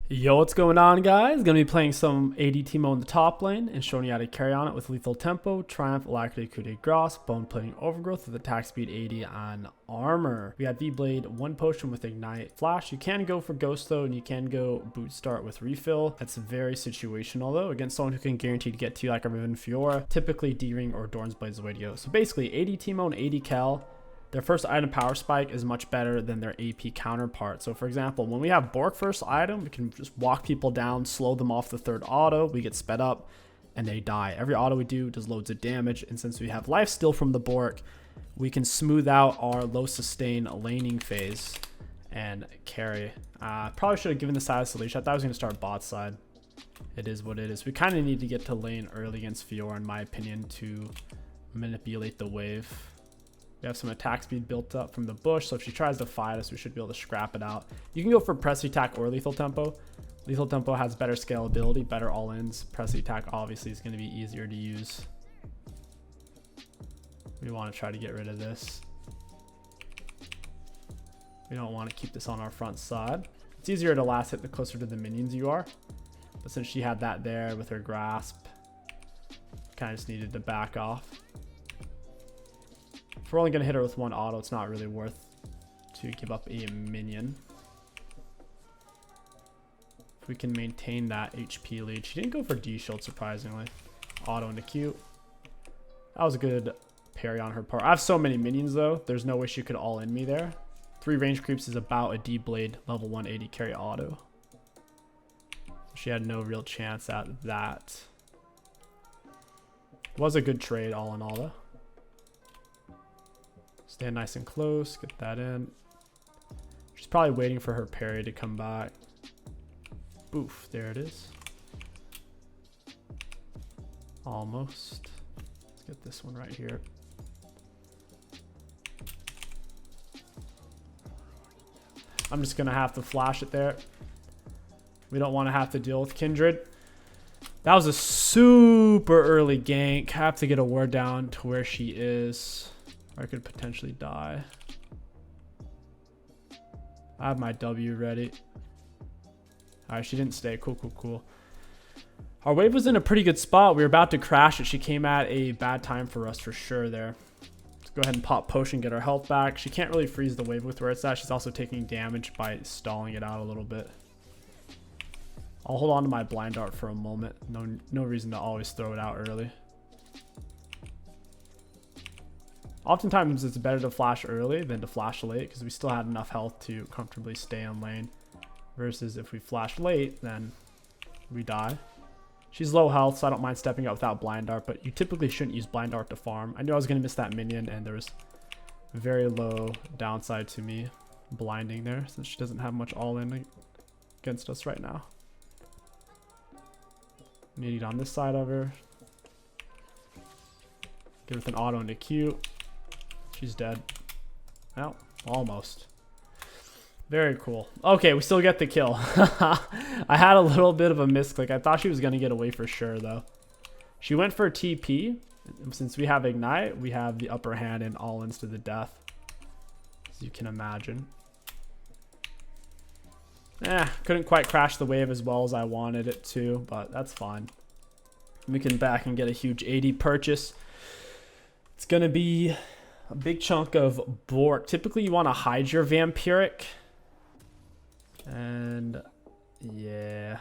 Yo, what's going on, guys? Gonna be playing some AD Teemo in the top lane and showing you how to carry on it with Lethal Tempo, Triumph, Alacrity, Coup de Grace, Bone Plating Overgrowth with attack speed 80 on armor. We have V-Blade, 1 potion with Ignite Flash. You can go for Ghost though, and you can go Boot Start with Refill. That's very situational though, against someone who can guarantee to get to you like a Riven Fiora. Typically D-Ring or Dorn's Blade is the way to go. So basically, AD Teemo and AD Cal, their first item power spike is much better than their AP counterpart. So for example, when we have Bork first item, we can just walk people down, slow them off the third auto, we get sped up, and they die. Every auto we do does loads of damage, and since we have life steal from the Bork, we can smooth out our low sustain laning phase and carry. Probably should have given the side of Leash. I thought I was going to start bot side. It is what it is. We kind of need to get to lane early against Fiora, in my opinion, to manipulate the wave. We have some attack speed built up from the bush, so if she tries to fight us, we should be able to scrap it out. You can go for press attack or lethal tempo. Lethal tempo has better scalability, better all-ins. Press attack obviously is going to be easier to use. We want to try to get rid of this. We don't want to keep this on our front side. It's easier to last hit the closer to the minions you are. But since she had that there with her grasp, kind of just needed to back off. If we're only going to hit her with one auto, it's not really worth to give up a minion. If we can maintain that HP lead. She didn't go for D-Shield, surprisingly. Auto into Q. That was a good parry on her part. I have so many minions, though. There's no way she could all-in me there. 3 range creeps is about a D-Blade level 180 carry auto. So she had no real chance at that. It was a good trade, all in all, though. Stand nice and close, get that in. She's probably waiting for her parry to come back. Boof, there it is. Almost. Let's get this one right here. I'm just gonna have to flash it there. We don't want to have to deal with Kindred. That was a super early gank. Have to get a ward down to where she is. I could potentially die. I have my W ready. Alright, she didn't stay. Cool. Our wave was in a pretty good spot. We were about to crash it. She came at a bad time for us for sure there. Let's go ahead and pop potion, get our health back. She can't really freeze the wave with where it's at. She's also taking damage by stalling it out a little bit. I'll hold on to my blind dart for a moment. No reason to always throw it out early. Oftentimes it's better to flash early than to flash late because we still had enough health to comfortably stay on lane. Versus if we flash late, then we die. She's low health, so I don't mind stepping out without blind dart, but you typically shouldn't use blind dart to farm. I knew I was going to miss that minion, and there was very low downside to me blinding there since she doesn't have much all-in against us right now. Need it on this side of her. Get with an auto into Q. She's dead. Well, almost. Very cool. Okay, we still get the kill. I had a little bit of a misclick. I thought she was going to get away for sure, though. She went for TP. Since we have Ignite, we have the upper hand in all-ins to the death. As you can imagine. Couldn't quite crash the wave as well as I wanted it to, but that's fine. We can back and get a huge 80 purchase. It's going to be a big chunk of Bork. Typically, you want to hide your Vampiric. And yeah.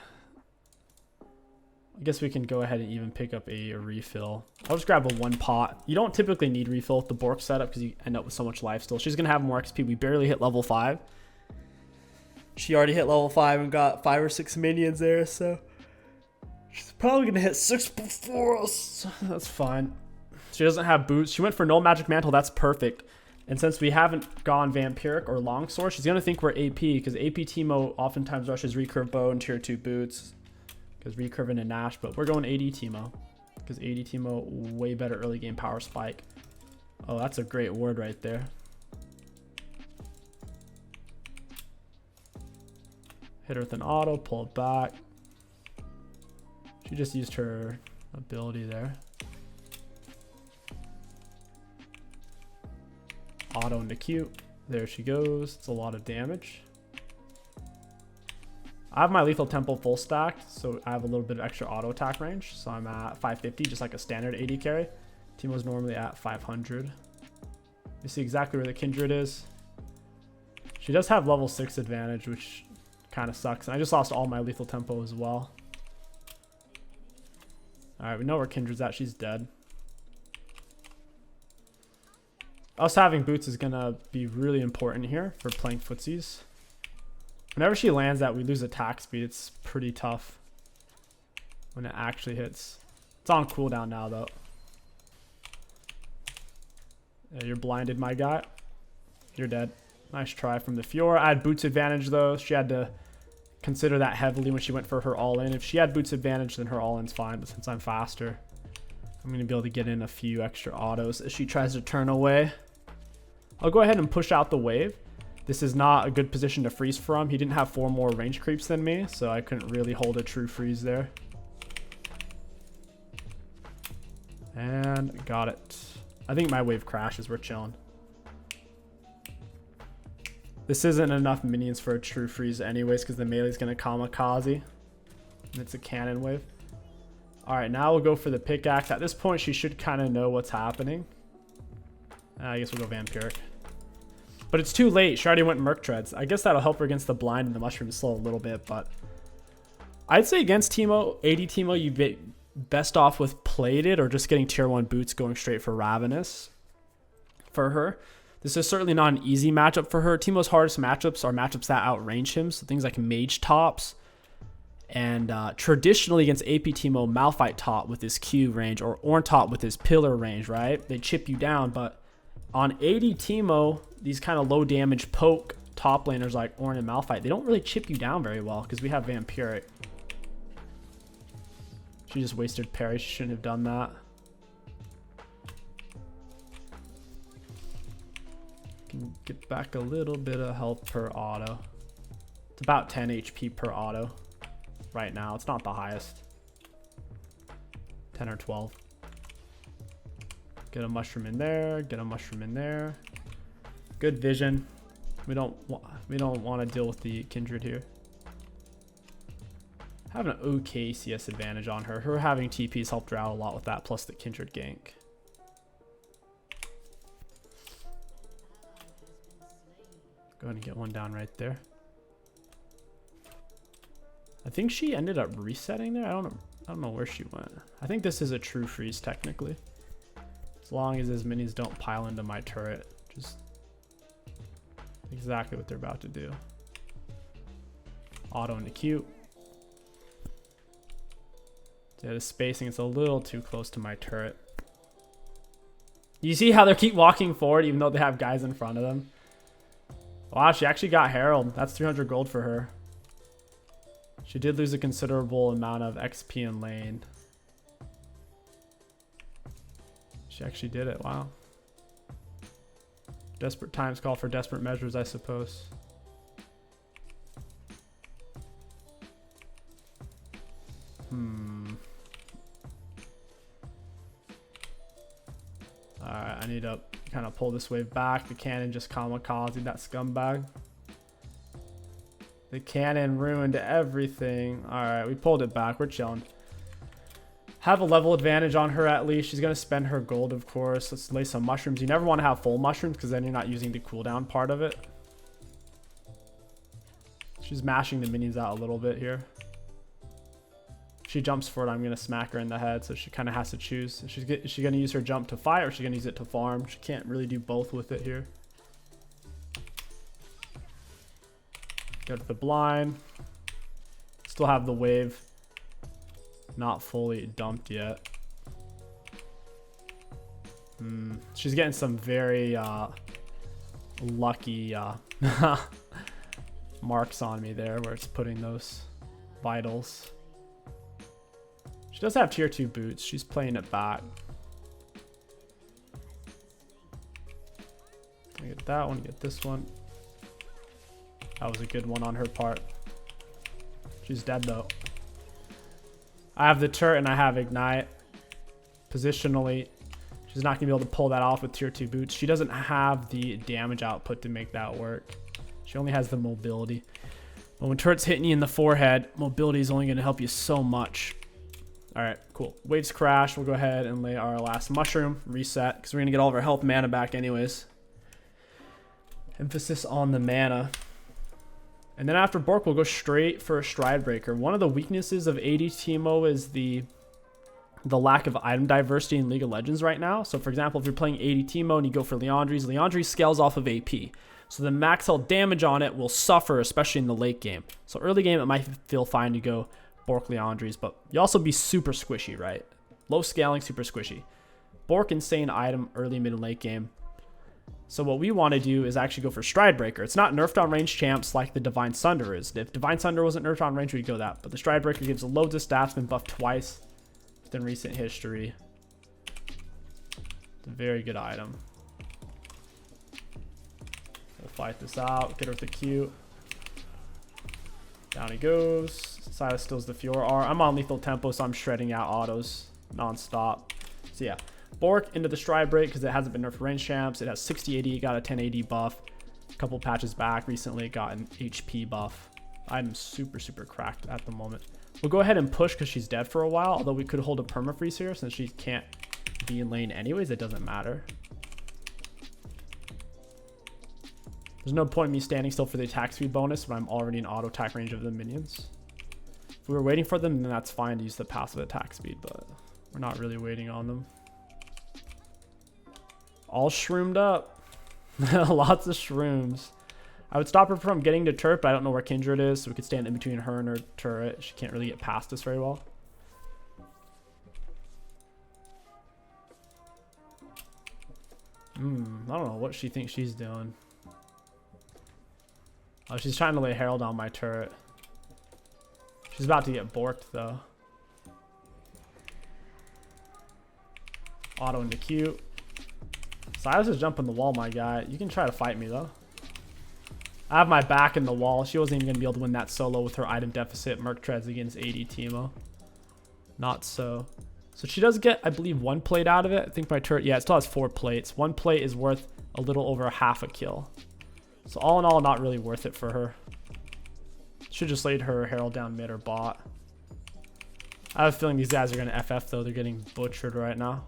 I guess we can go ahead and even pick up a refill. I'll just grab a 1 pot. You don't typically need refill with the Bork setup because you end up with so much life still. She's going to have more XP. We barely hit level 5. She already hit level 5 and got 5 or 6 minions there, so she's probably going to hit 6 before us. That's fine. She doesn't have boots. She went for no magic mantle. That's perfect. And since we haven't gone Vampiric or Longsword, she's going to think we're AP because AP Teemo oftentimes rushes Recurve Bow and Tier 2 boots because Recurve into Nash. But we're going AD Teemo because AD Teemo way better early game power spike. Oh, that's a great ward right there. Hit her with an auto, pull it back. She just used her ability there. Auto into Q. There she goes. It's a lot of damage. I have my lethal tempo full stacked, so I have a little bit of extra auto attack range. So I'm at 550, just like a standard AD carry. Teemo's normally at 500. You see exactly where the Kindred is. She does have level 6 advantage, which kind of sucks. And I just lost all my lethal tempo as well. Alright, we know where Kindred's at. She's dead. Us having boots is going to be really important here for playing footsies. Whenever she lands that, we lose attack speed. It's pretty tough when it actually hits. It's on cooldown now, though. Yeah, you're blinded, my guy. You're dead. Nice try from the Fiora. I had boots advantage, though. She had to consider that heavily when she went for her all-in. If she had boots advantage, then her all-in's fine. But since I'm faster, I'm going to be able to get in a few extra autos as she tries to turn away. I'll go ahead and push out the wave. This is not a good position to freeze from. He didn't have 4 more range creeps than me, so I couldn't really hold a true freeze there. And got it. I think my wave crashes. We're chilling. This isn't enough minions for a true freeze anyways, because the melee's going to kamikaze. And it's a cannon wave. Alright, now we'll go for the pickaxe. At this point, she should kind of know what's happening. I guess we'll go vampiric. But it's too late. She already went Merc Treads. I guess that'll help her against the blind and the mushroom slow a little bit, but I'd say against Teemo, AD Teemo, you be best off with plated or just getting tier 1 boots going straight for Ravenous for her. This is certainly not an easy matchup for her. Teemo's hardest matchups are matchups that outrange him, so things like mage tops. And traditionally against AP Teemo, Malphite top with his Q range or Ornn top with his pillar range, right? They chip you down, but on AD Teemo, these kind of low damage poke top laners like Ornn and Malphite, they don't really chip you down very well because we have Vampiric. She just wasted parry. She shouldn't have done that. Can get back a little bit of health per auto. It's about 10 HP per auto right now. It's not the highest. 10 or 12. Get a mushroom in there. Get a mushroom in there. Good vision. We don't want to deal with the Kindred here. Have an okay CS advantage on her. Her having TP's helped her out a lot with that, plus the Kindred gank. Go ahead and get one down right there. I think she ended up resetting there. I don't know where she went. I think this is a true freeze technically. As long as his minions don't pile into my turret. Just exactly what they're about to do. Auto into Q. Yeah, the spacing is a little too close to my turret. You see how they keep walking forward even though they have guys in front of them? Wow, she actually got Herald. That's 300 gold for her. She did lose a considerable amount of XP in lane. She actually did it. Wow. Desperate times call for desperate measures, I suppose. Alright, I need to kind of pull this wave back. The cannon just kamikaze that scumbag. The cannon ruined everything. Alright, we pulled it back. We're chilling. Have a level advantage on her at least. She's going to spend her gold, of course. Let's lay some mushrooms. You never want to have full mushrooms because then you're not using the cooldown part of it. She's mashing the minions out a little bit here. If she jumps for it, I'm going to smack her in the head. So she kind of has to choose. Is she going to use her jump to fight or is she going to use it to farm? She can't really do both with it here. Go to the blind. Still have the wave. Not fully dumped yet. She's getting some very lucky marks on me there where it's putting those vitals. She does have tier 2 boots. She's playing it back. I get that one, get this one. That was a good one on her part. She's dead though. I have the turret and I have ignite. Positionally, she's not gonna be able to pull that off with tier 2 boots. She doesn't have the damage output to make that work. She only has the mobility. But when turret's hitting you in the forehead, mobility is only going to help you so much. All right, cool. Waves crash. We'll go ahead and lay our last mushroom, reset, because we're going to get all of our health mana back anyways. Emphasis on the mana. And then after Bork, we'll go straight for a Stride Breaker. One of the weaknesses of AD Teemo is the lack of item diversity in League of Legends right now. So for example, if you're playing AD Teemo and you go for Leandries scales off of AP. So the max health damage on it will suffer, especially in the late game. So early game, it might feel fine to go Bork Leandries, but you also be super squishy, right? Low scaling, super squishy. Bork, insane item early, mid, and late game. So what we want to do is actually go for Stride Breaker. It's not nerfed on range champs like the Divine Sunder is. If Divine Sunder wasn't nerfed on range, we'd go that. But the Stride Breaker gives loads of stats, been buffed twice within recent history. It's a very good item. We'll fight this out. Get her with the Q. Down he goes. Silas steals the Fiora R. I'm on lethal tempo, so I'm shredding out autos non-stop. So yeah. Bork into the Stride Break because it hasn't been nerfed for range champs. It has 60 AD, got a 10 AD buff. A couple patches back recently, it got an HP buff. I'm super, super cracked at the moment. We'll go ahead and push because she's dead for a while, although we could hold a permafreeze here since she can't be in lane anyways. It doesn't matter. There's no point in me standing still for the attack speed bonus when I'm already in auto attack range of the minions. If we were waiting for them, then that's fine to use the passive attack speed, but we're not really waiting on them. All shroomed up. Lots of shrooms. I would stop her from getting to turret, but I don't know where Kindred is, so we could stand in between her and her turret. She can't really get past us very well. I don't know what she thinks she's doing. Oh, she's trying to lay Herald on my turret. She's about to get borked, though. Auto into Q. Silas is jumping the wall, my guy. You can try to fight me, though. I have my back in the wall. She wasn't even going to be able to win that solo with her item deficit. Merc treads against AD Teemo. Not so. So she does get, I believe, 1 plate out of it. I think my turret, yeah, it still has 4 plates. 1 plate is worth a little over half a kill. So all in all, not really worth it for her. Should just laid her Herald down mid or bot. I have a feeling these guys are going to FF, though. They're getting butchered right now.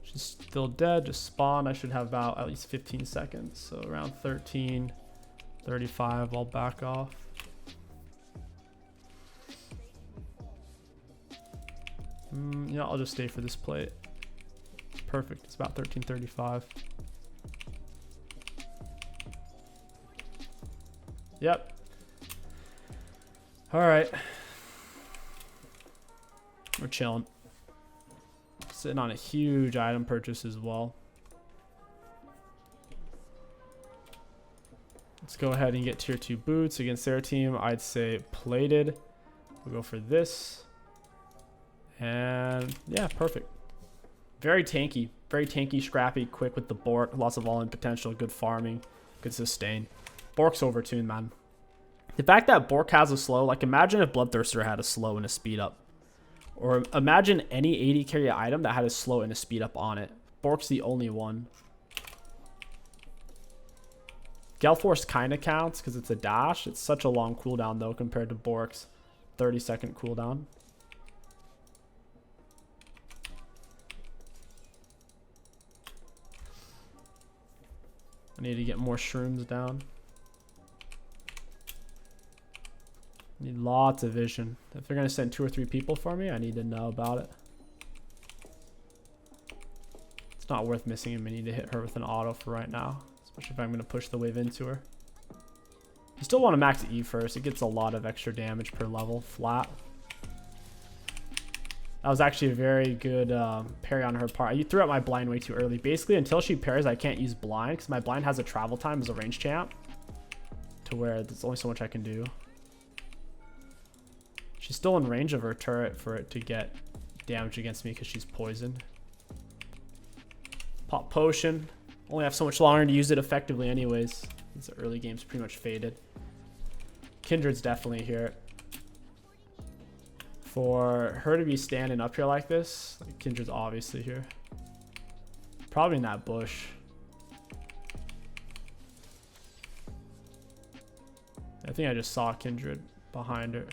She's still dead. Just spawn. I should have about at least 15 seconds. So around 13, 35, I'll back off. Yeah, I'll just stay for this plate. Perfect. It's about 13:35. Yep. All right. We're chilling. Sitting on a huge item purchase as well. Let's go ahead and get tier 2 boots against their team. I'd say plated. We'll go for this. And yeah, perfect. Very tanky, scrappy, quick with the Bork. Lots of all-in potential, good farming, good sustain. Bork's overtuned, man. The fact that Bork has a slow, like imagine if Bloodthirster had a slow and a speed up. Or imagine any AD carry item that had a slow and a speed up on it. Bork's the only one. Gale Force kind of counts because it's a dash. It's such a long cooldown though compared to Bork's 30-second cooldown. I need to get more shrooms down. Need lots of vision. If they're going to send 2 or 3 people for me, I need to know about it. It's not worth missing a mini to hit her with an auto for right now, especially if I'm going to push the wave into her. You still want to max E first. It gets a lot of extra damage per level flat. That was actually a very good parry on her part. You threw out my blind way too early. Basically, until she parries, I can't use blind because my blind has a travel time as a range champ to where there's only so much I can do. She's still in range of her turret for it to get damage against me because she's poisoned. Pop potion. Only have so much longer to use it effectively anyways. This early game's pretty much faded. Kindred's definitely here. For her to be standing up here like this, like Kindred's obviously here. Probably in that bush. I think I just saw Kindred behind her.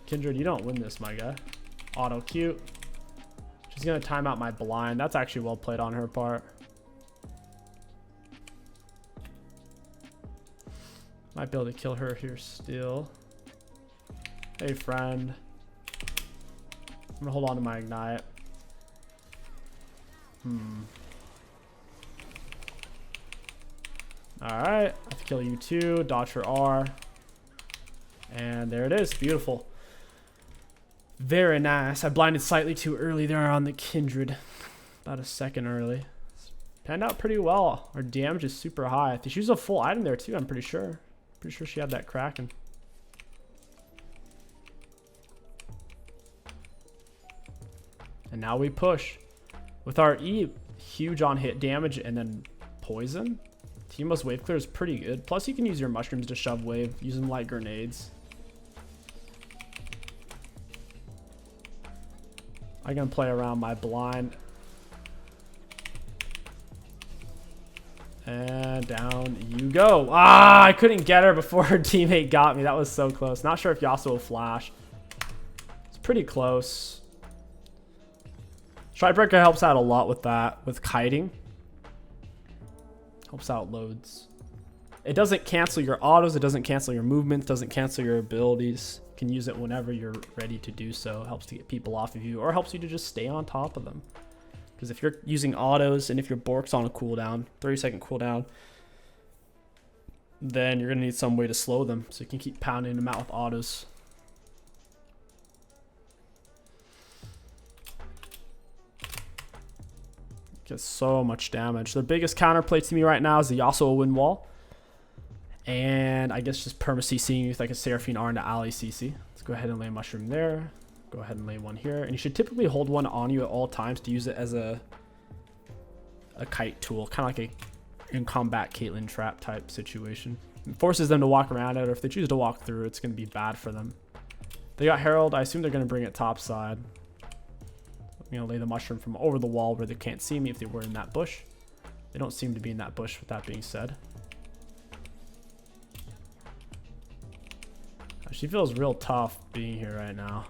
Kindred, you don't win this, my guy. Auto cute. She's gonna time out my blind. That's actually well played on her part. Might be able to kill her here still. Hey, friend. I'm gonna hold on to my ignite. Alright, I have to kill you too. Dodge her R. And there it is. Beautiful. Very nice. I blinded slightly too early there on the Kindred. About a second early. Panned out pretty well. Our damage is super high. I think she was a full item there too, I'm pretty sure. Pretty sure she had that Kraken. And now we push. With our E, huge on hit damage and then poison. Teemo's wave clear is pretty good. Plus you can use your mushrooms to shove wave. Use them like grenades. I'm gonna play around my blind. And down you go. Ah, I couldn't get her before her teammate got me. That was so close. Not sure if Yasuo will flash. It's pretty close. Stridebreaker helps out a lot with that, with kiting. Helps out loads. It doesn't cancel your autos, it doesn't cancel your movements, doesn't cancel your abilities. You can use it whenever you're ready to do so. It helps to get people off of you, or helps you to just stay on top of them. Because if you're using autos and if your Bork's on a cooldown, 30-second cooldown, then you're going to need some way to slow them. So you can keep pounding them out with autos. Gets so much damage. The biggest counterplay to me right now is the Yasuo win wall. And I guess just perma-CCing with like a Seraphine R into Ali CC. Let's go ahead and lay a mushroom there. Go ahead and lay one here. And you should typically hold one on you at all times to use it as a kite tool. Kind of like a in combat Caitlyn trap type situation. It forces them to walk around it, or if they choose to walk through, it's going to be bad for them. They got Herald. I assume they're going to bring it top side. I'm going to lay the mushroom from over the wall where they can't see me if they were in that bush. They don't seem to be in that bush, with that being said. She feels real tough being here right now.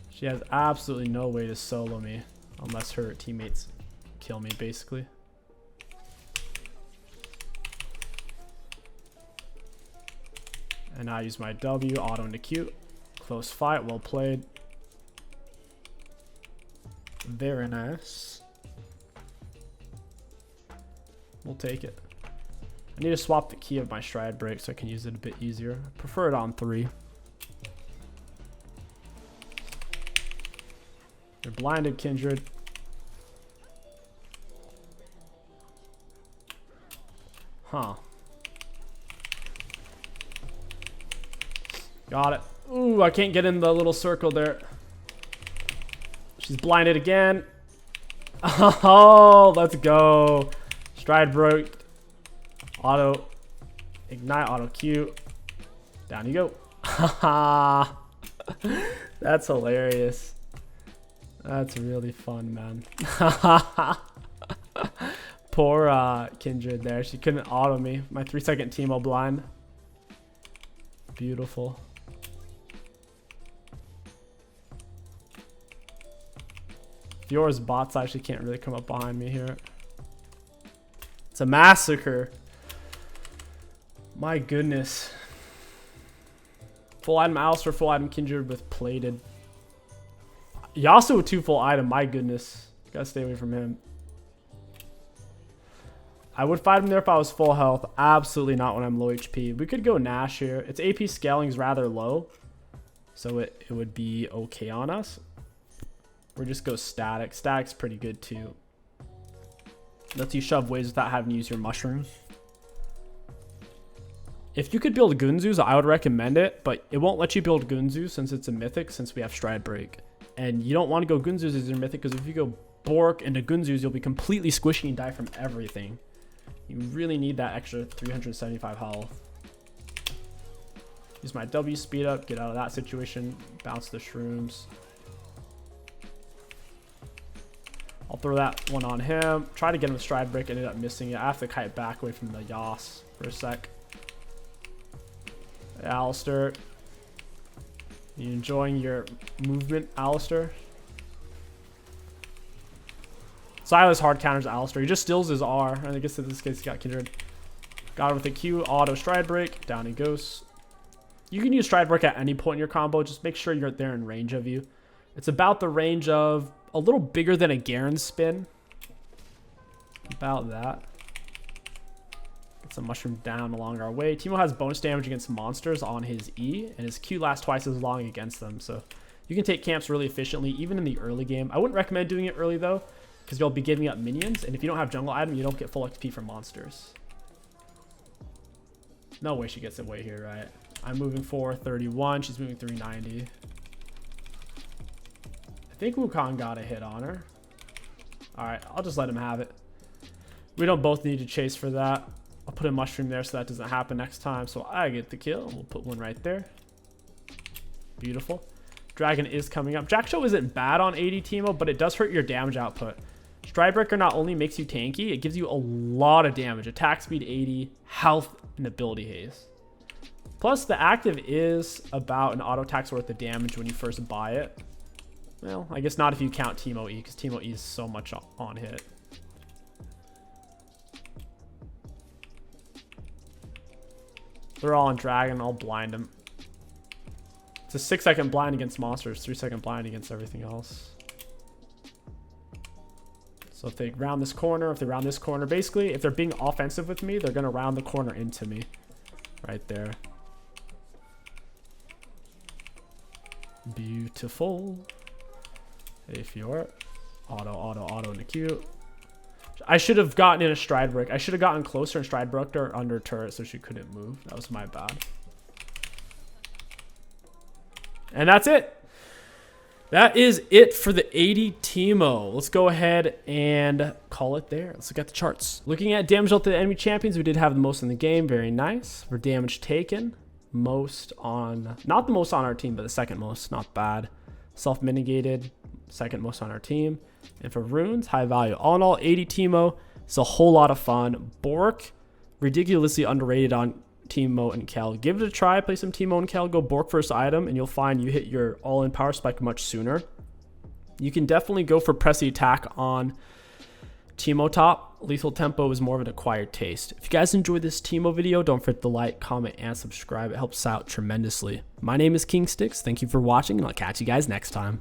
She has absolutely no way to solo me unless her teammates kill me, basically. And I use my W, auto into Q. Close fight, well played. Very nice. We'll take it. I need to swap the key of my stride break so I can use it a bit easier. I prefer it on 3. They're blinded, Kindred. Huh. Got it. Ooh, I can't get in the little circle there. She's blinded again. Oh, let's go. Stride broke. Auto. Ignite, auto Q. Down you go. Haha. That's hilarious. That's really fun, man. Poor Kindred there. She couldn't auto me. My 3-second Teemo blind. Beautiful. Yours bots actually can't really come up behind me here. It's a massacre. My goodness. Full item Alistair, full item Kindred with plated. Yasuo with 2 full item, my goodness. Gotta stay away from him. I would fight him there if I was full health. Absolutely not when I'm low HP. We could go Nash here. Its AP scaling is rather low, so it would be okay on us. Or just go static. Static's pretty good too. Lets you shove waves without having to use your mushrooms. If you could build Gunzus, I would recommend it, but it won't let you build Gunzu since it's a mythic, since we have Stride Break. And you don't want to go Gunzus as your mythic, because if you go Bork into Gunzus, you'll be completely squishy and die from everything. You really need that extra 375 health. Use my W, speed up, get out of that situation, bounce the shrooms. I'll throw that one on him. Try to get him a stride break, ended up missing it. I have to kite back away from the Yas for a sec. Hey, Alistair. You enjoying your movement, Alistair? Silas hard counters Alistair. He just steals his R. And I guess in this case he got kindred. Got him with a Q, auto stride break. Down he goes. You can use stride break at any point in your combo. Just make sure you're there in range of you. It's about the range of a little bigger than a Garen spin. About that. Get some mushroom down along our way. Teemo has bonus damage against monsters on his E, and his Q lasts twice as long against them. So you can take camps really efficiently, even in the early game. I wouldn't recommend doing it early though, because you'll be giving up minions, and if you don't have jungle item, you don't get full XP from monsters. No way she gets away here, right? I'm moving 431. She's moving 390. I think Wukong got a hit on her. All right, I'll just let him have it. We don't both need to chase for that. I'll put a mushroom there so that doesn't happen next time. So I get the kill. We'll put one right there. Beautiful. Dragon is coming up. Jack Show isn't bad on 80 Teemo, but it does hurt your damage output. Stride Breaker not only makes you tanky, it gives you a lot of damage. Attack speed 80, health, and ability haze. Plus, the active is about an auto attack's worth of damage when you first buy it. Well, I guess not if you count Teemo E, because Teemo E is so much on hit. They're all on Dragon. I'll blind him. It's a 6-second blind against monsters, 3-second blind against everything else. So if they round this corner, basically, if they're being offensive with me, they're going to round the corner into me. Right there. Beautiful. Hey, Fiora. Auto in the queue. I should have gotten in a stride break. I should have gotten closer and stride broke her under turret so she couldn't move. That was my bad. And that's it. That is it for the 80 Teemo. Let's go ahead and call it there. Let's look at the charts. Looking at damage dealt to the enemy champions, we did have the most in the game. Very nice. For damage taken, most on, not the most on our team, but the second most. Not bad. Self-mitigated, second most on our team. And for runes, high value. All in all, 80 Teemo. It's a whole lot of fun. Bork, ridiculously underrated on Teemo and Kel. Give it a try. Play some Teemo and Kel. Go Bork first item, and you'll find you hit your all-in power spike much sooner. You can definitely go for press the attack on Teemo top. Lethal tempo is more of an acquired taste. If you guys enjoyed this Teemo video, don't forget to like, comment, and subscribe. It helps out tremendously. My name is King Sticks. Thank you for watching, and I'll catch you guys next time.